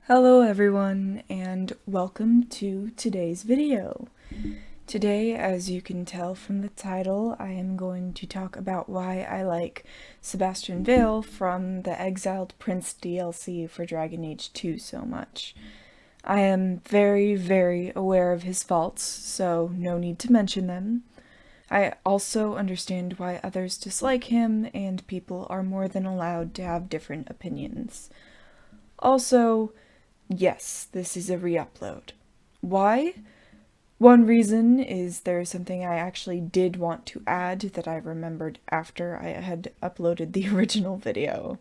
Hello everyone, and welcome to today's video. Today, as you can tell from the title, I am going to talk about why I like Sebastian Vael from the Exiled Prince DLC for Dragon Age 2 so much. I am very aware of his faults, so no need to mention them. I also understand why others dislike him, and people are more than allowed to have different opinions. Also, yes, this is a re-upload. Why? One reason is there's something I actually did want to add that I remembered after I had uploaded the original video.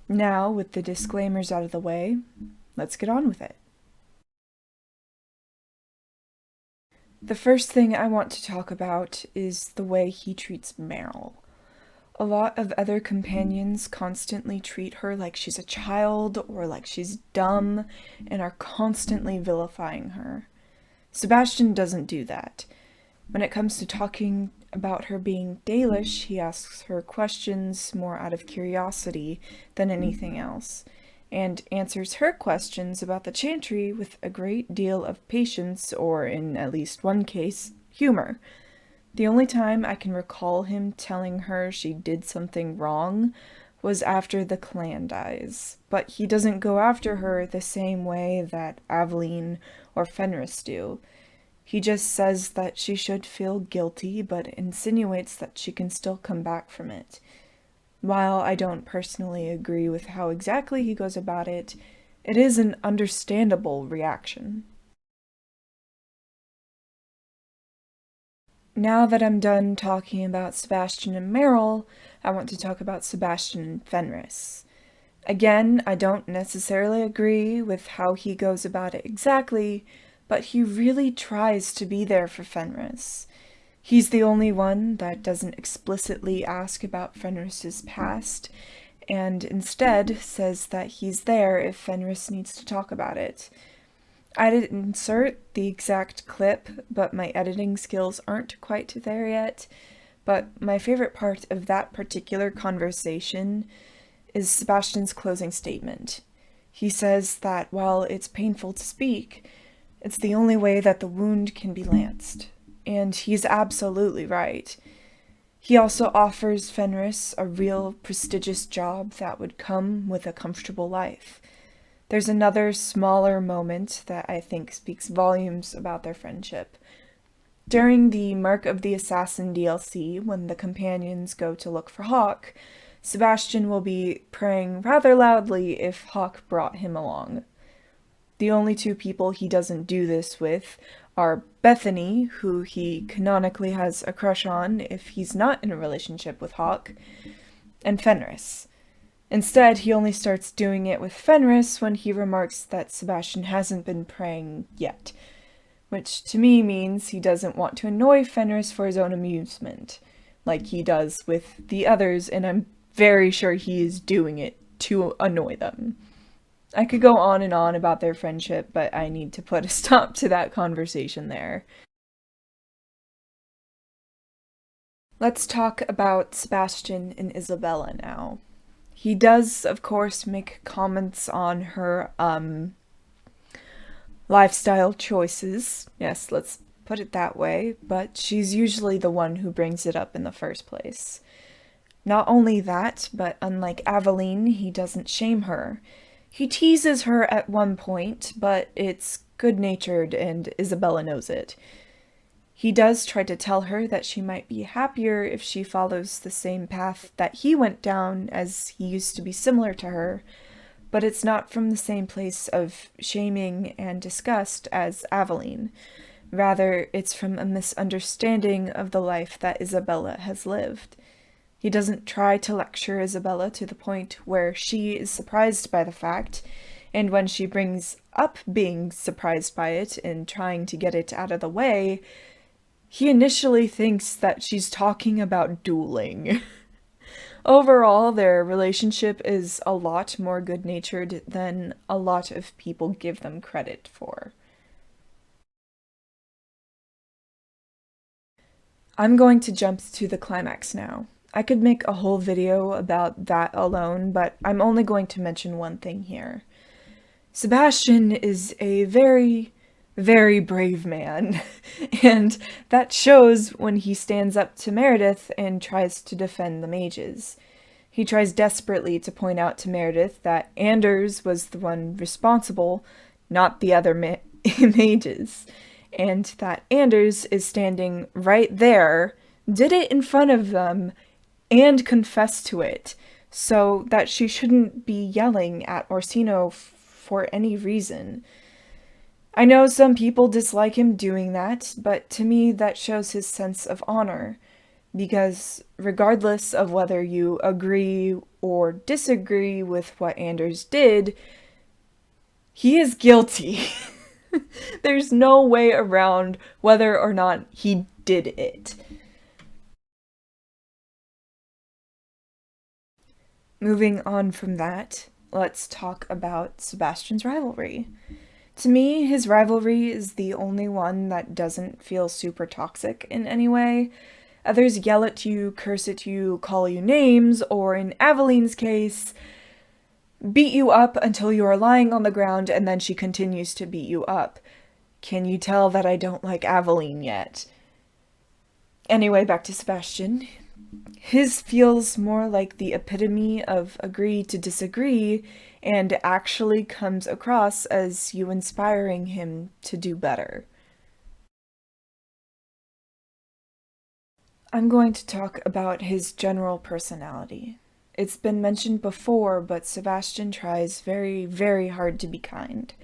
Now, with the disclaimers out of the way, let's get on with it. The first thing I want to talk about is the way he treats Meryl. A lot of other companions constantly treat her like she's a child or like she's dumb and are constantly vilifying her. Sebastian doesn't do that. When it comes to talking about her being Dalish, he asks her questions more out of curiosity than anything else, and answers her questions about the Chantry with a great deal of patience, or in at least one case, humor. The only time I can recall him telling her she did something wrong was after the clan dies, but he doesn't go after her the same way that Aveline or Fenris do. He just says that she should feel guilty, but insinuates that she can still come back from it. While I don't personally agree with how exactly he goes about it, it is an understandable reaction. Now that I'm done talking about Sebastian and Meryl, I want to talk about Sebastian and Fenris. Again, I don't necessarily agree with how he goes about it exactly, but he really tries to be there for Fenris. He's the only one that doesn't explicitly ask about Fenris's past, and instead says that he's there if Fenris needs to talk about it. I didn't insert the exact clip, but my editing skills aren't quite there yet. But my favorite part of that particular conversation is Sebastian's closing statement. He says that while it's painful to speak, it's the only way that the wound can be lanced. And he's absolutely right. He also offers Fenris a real prestigious job that would come with a comfortable life. There's another smaller moment that I think speaks volumes about their friendship. During the Mark of the Assassin DLC, when the companions go to look for Hawk, Sebastian will be praying rather loudly if Hawk brought him along. The only two people he doesn't do this with are Bethany, who he canonically has a crush on if he's not in a relationship with Hawk, and Fenris. Instead, he only starts doing it with Fenris when he remarks that Sebastian hasn't been praying yet, which to me means he doesn't want to annoy Fenris for his own amusement, like he does with the others, and I'm very sure he is doing it to annoy them. I could go on and on about their friendship, but I need to put a stop to that conversation there. Let's talk about Sebastian and Isabella now. He does, of course, make comments on her, lifestyle choices. Yes, let's put it that way, but she's usually the one who brings it up in the first place. Not only that, but unlike Aveline, he doesn't shame her. He teases her at one point, but it's good-natured and Isabella knows it. He does try to tell her that she might be happier if she follows the same path that he went down, as he used to be similar to her, but it's not from the same place of shaming and disgust as Aveline. Rather, it's from a misunderstanding of the life that Isabella has lived. He doesn't try to lecture Isabella to the point where she is surprised by the fact, and when she brings up being surprised by it and trying to get it out of the way, he initially thinks that she's talking about dueling. Overall, their relationship is a lot more good-natured than a lot of people give them credit for. I'm going to jump to the climax now. I could make a whole video about that alone, but I'm only going to mention one thing here. Sebastian is a very, very brave man, and that shows when he stands up to Meredith and tries to defend the mages. He tries desperately to point out to Meredith that Anders was the one responsible, not the other mages, and that Anders is standing right there, did it in front of them, and confessed to it, so that she shouldn't be yelling at Orsino for any reason. I know some people dislike him doing that, but to me that shows his sense of honor, because regardless of whether you agree or disagree with what Anders did, he is guilty. There's no way around whether or not he did it. Moving on from that, let's talk about Sebastian's rivalry. To me, his rivalry is the only one that doesn't feel super toxic in any way. Others yell at you, curse at you, call you names, or in Aveline's case, beat you up until you are lying on the ground and then she continues to beat you up. Can you tell that I don't like Aveline yet? Anyway, back to Sebastian. His feels more like the epitome of agree to disagree and actually comes across as you inspiring him to do better. I'm going to talk about his general personality. It's been mentioned before, but Sebastian tries very, very hard to be kind,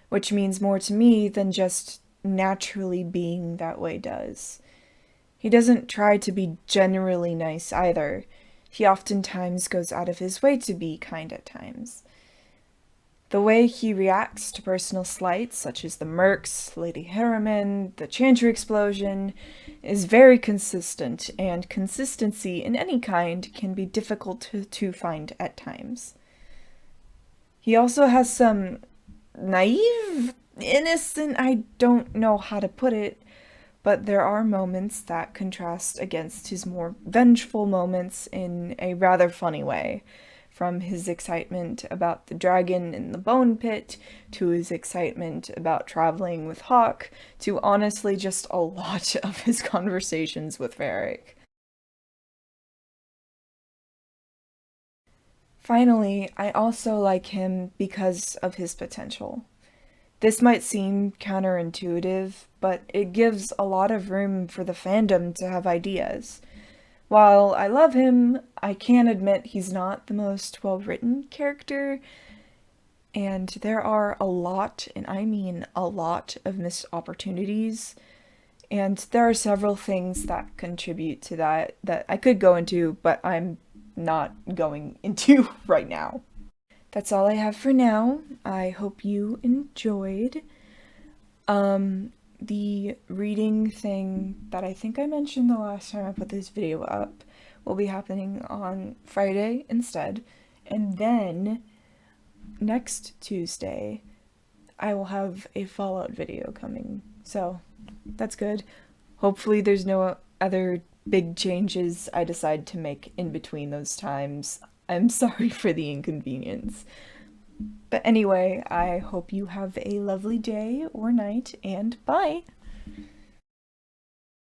which means more to me than just naturally being that way does. He doesn't try to be generally nice either. He oftentimes goes out of his way to be kind at times. The way he reacts to personal slights, such as the Mercs, Lady Harriman, the Chantry explosion, is very consistent, and consistency in any kind can be difficult to find at times. He also has some naive, innocent, I don't know how to put it, but there are moments that contrast against his more vengeful moments in a rather funny way. From his excitement about the dragon in the bone pit, to his excitement about traveling with Hawk, to honestly just a lot of his conversations with Varric. Finally, I also like him because of his potential. This might seem counterintuitive, but it gives a lot of room for the fandom to have ideas. While I love him, I can admit he's not the most well-written character, and there are a lot, and I mean a lot, of missed opportunities, and there are several things that contribute to that I could go into, but I'm not going into right now. That's all I have for now. I hope you enjoyed. The reading thing that I think I mentioned the last time I put this video up will be happening on Friday instead. And then next Tuesday, I will have a Fallout video coming. So that's good. Hopefully there's no other big changes I decide to make in between those times. I'm sorry for the inconvenience. But anyway, I hope you have a lovely day or night, and bye!